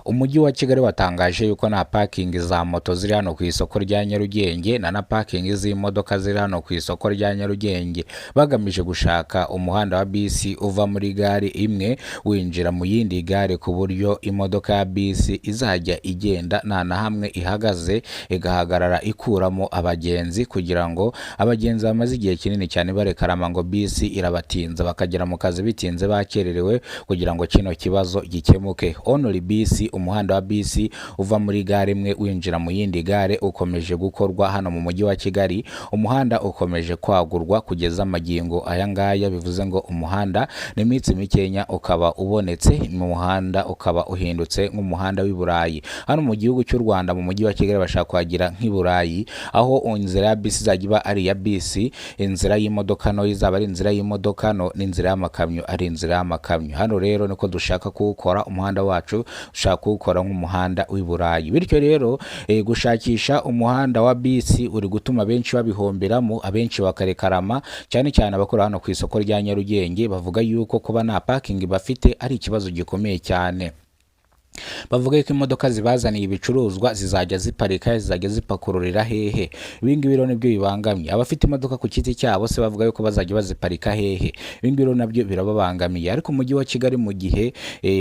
umujyi wa Kigali watangaje yuko nta parking za moto ziri hano ku isoko rya Nyarugenge na parking z'imodoka ziri hano ku isoko rya Nyarugenge, bagamije gushaka umuhanda wa bisi uva muri gare imwe winjira mu yindi gare, ku buryo imodoka ya bisi izajya igenda nta na hamwe ihagaze, igahagarara ikuramo abagenzi, kugira ngo abagenzi bamaze igihe kinini cyane barekarama ngo bisi irabatinza, bakagera mu kazi bitinze bakererewe, kugira ngo kino kibazo gikemuke. Only bisi, umuhanda wa bisi uva muri gare imwe winjira mu yindi gare ukomeje gukorwa hano mu mujyi wa Kigali. Umuhanda ukomeje kwagurwa kugeza magingo aya ngaya, bivuze ngo umuhanda ni iminsi mikenya ukaba ubonetse, umuhanda ukaba uhindutse nk'umuhanda w'i Burayi. Hano mu gihugu cy'u Rwanda mu mujyi wa Kigali bashaka kwagira nk'i Burayi, aho inzira ya bisi izajya iba ari iya bisi, inzira y'imodoka no izaba ari inzira y'imodoka no, n'inzira y'amakamyo ari inzira y'amakamyo. Hano rero niko dushaka kuwukora umuhanda wacu, dushaka kuwukora nk'umuhanda w'i Burayi. Bityo rero gushakisha umuhanda wa bisi uri gutuma benshi babihomberamo, abenshi bakarekarama, cyane cyane abakora hano ku isoko rya Nyarugenge. Bavuga yuko kuba nta parking bafite ari ikibazo gikomeye cyane. Bavuga yuko imodoka zibazaniye ibicuruzwa zizajya ziparika, zizajya zipakururira hehe. Ibingibi rero nibyo bibangamiye abafite imodoka ku kiti cyabo, se bavuga yuko bazajya baziparika hehe. Ibingibi rero nabyo birababangamiye. Ariko umujyi wa Kigali mu gihe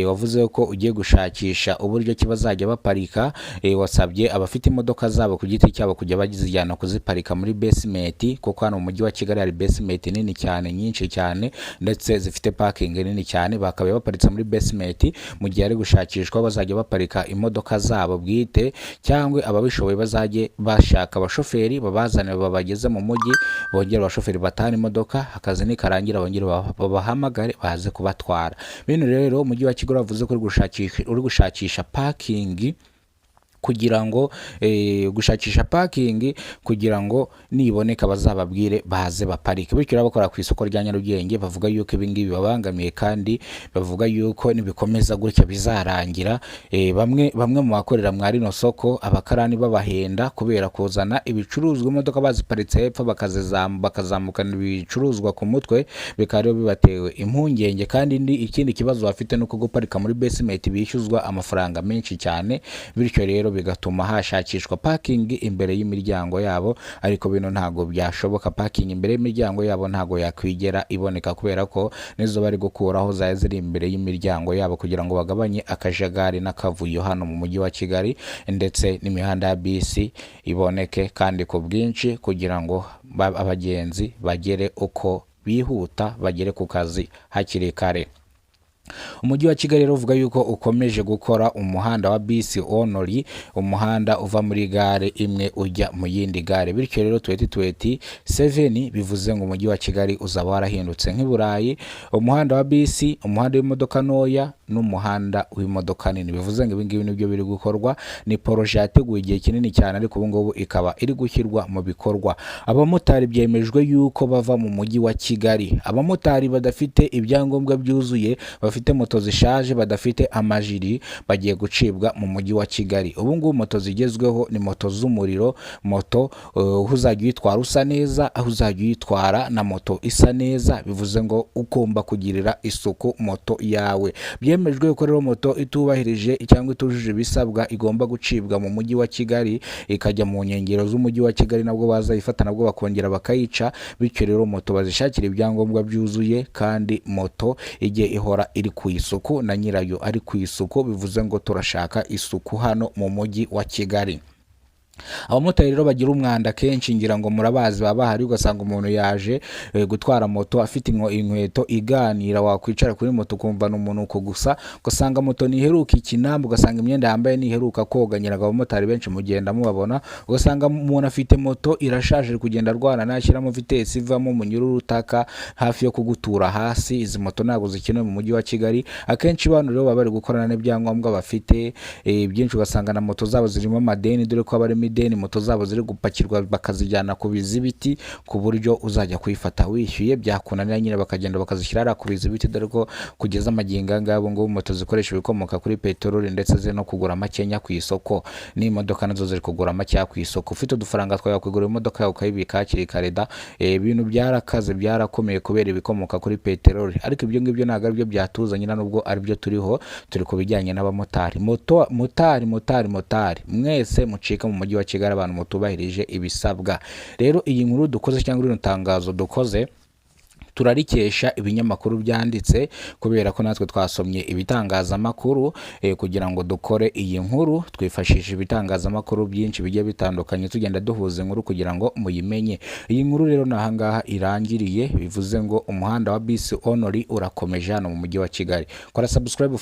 wavuze ko ugiye gushakisha uburyo ki bazajya baparika, wasabye abafite imodoka zabo ku giti cyabo kujya bazijyana kuziparika muri basement, kuko hano mu mujyi wa Kigali hari basement nini cyane, nyinshi cyane, ndetse zifite parking nini cyane. Bakaba baparitse muri basement mu gihe ari gushakishwa bazajya baparika imodoka zabo bwite, cyangwa ababishoboye bazajye bashaka abashoferi babazane babageze mu mujyi, bongera abashoferi batahana imodoka, akazi nikarangira bongere babahamagare baze kubatwara. Bino rero umujyi wa Kigali wavuze ko uri gushakisha parking kugira ngo gushakisha parking kugira ngo niboneka bazababwire baze baparike. Bityo abakora ku isoko rya Nyarugenge bavuga yuko ibingibi babangamiye, kandi bavuga yuko nibikomeza gutya bizarangira bamwe mu bakorera mwari no soko abakarani babahenda kubera kuzana ibicuruzwa imodoka baziparitse hepfo bakazamukana ibicuruzwa ku mutwe, bikaba bibatewe impungenge. Kandi ikindi kibazo bafite nuko guparika muri basement bishyuzwa amafaranga menshi cyane, bityo rero bigatuma hashakishwa parking imbere y'imiryango yabo. Ariko bino ntago byashoboka, parking imbere y'imiryango yabo ntago yakwigera iboneka, kubera ko nizo bari gukuraho zaye ziri imbere y'imiryango yabo, kugira ngo bagabanye akajagari n'akavuyo hano mu mujyi wa Kigali, ndetse n'imihanda ya bisi iboneke kandi ku bwinshi, kugira ngo abagenzi bagere uko bihuta, bagere ku kazi hakiri kare. Umujyi wa Kigali rero uvuga yuko ukomeje gukora umuhanda wa bisi only, umuhanda uva muri gare imwe ujya mu yindi gare. Bityo rero 2027 bivuze ngo umujyi wa Kigali uzaba warahindutse nk'i Burayi. Umuhanda wa bisi, umuhanda w'imodoka ntoya n'umuhanda w'imodoka nini, bivuze ngo ibingibi nibyo biri gukorwa. Ni projet yateguye igihe kinini cyane, ariko ubu ngubu ikaba iri gushyirwa mu bikorwa. Abamotari byemejwe yuko bava mu mujyi wa Kigali. Abamotari badafite ibyangombwa byuzuye, bafite moto zishaje, badafite amajiri, bagiye gucibwa mu mujyi wa Kigali. Ubu ngubu moto zigezweho ni moto z'umuriro, moto uzajya uyitwara usa neza, aho uzajya uyitwara na moto isa neza. Bivuze ngo ugomba kugirira isuku moto yawe. Byemejwe ko rero moto itubahirije cyangwa itujuje ibisabwa igomba gucibwa mu mujyi wa Kigali, ikajya mu nkengero z'umujyi wa Kigali, nabwo bazayifata nabwo bakongera bakayica. Bityo rero moto bazishakira ibyangombwa byuzuye, kandi moto igiye ihora iri ku isuku na nyirayo ari ku isuku. Bivuze ngo turashaka isuku hano mu mujyi wa Kigali. Abamotari rero bagira umwanda kenshi, ngira ngo murabazi, baba hari ugasanga umuntu yaje gutwara moto afite inkweto iganira, wakwicara kuri moto kumva n'umuntu uko gusa, ugasanga moto niheruka ikinamba, ugasanga imyenda yambaye niheruka koga. Nyiraga abamotari benshi mugenda mubabona, ugasanga umuntu afite moto irashaje kugenda arwana, nashyiramo vitesse ivamo umunyururu utaka hafi yo kugutura hasi. Izi moto ntabwo zikenewe mu mujyi wa Kigali. Akenshi abantu rero baba bari gukorana n'ibyangombwa bafite byinshi, ugasanga na moto zabo zirimo amadeni, dore ko bari n'ideni moto zabo ziri gupakirwa bakazijyana ku bizibiti ku buryo uzajya kuyifata wishyuye, byakunanira nyine bakagenda bakazishyira ku bizibiti, dore ko kugeza amagingo ngabo ngo moto zikoresha ibikomoka kuri peteroli ndetse ziri no kugura makenya ku isoko, n'imodoka nazo ziri kugura make ku isoko. Ufite udufaranga twawe kugura imodoka yawe ukayibika hakiri kare da, ibintu byarakaze byarakomeye kubera ibikomoka kuri peteroli. Ariko ibyo ngibyo ntabwo aribyo byatuzanye, nubwo aribyo turiho, turi ku bijyanye n'abamotari. Motari mwese mucika mu mujyi wa Kigali abantu mutubahirije ibisabwa. Rero iyi nkuru dukoze cyangwa rino tangazo dukoze turarikesha ibinyamakuru byanditse, kubera ko natwe twasomye ibitangazamakuru kugira ngo dukore iyi nkuru twifashisha ibitangazamakuru byinshi bigiye bitandukanye, tugenda duhuza inkuru kugira ngo muyimenye. Iyi nkuru rero nahangaha irangiriye, bivuze ngo umuhanda wa bisi onori urakomeje hano mu mujyi wa Kigali. Kora subscribe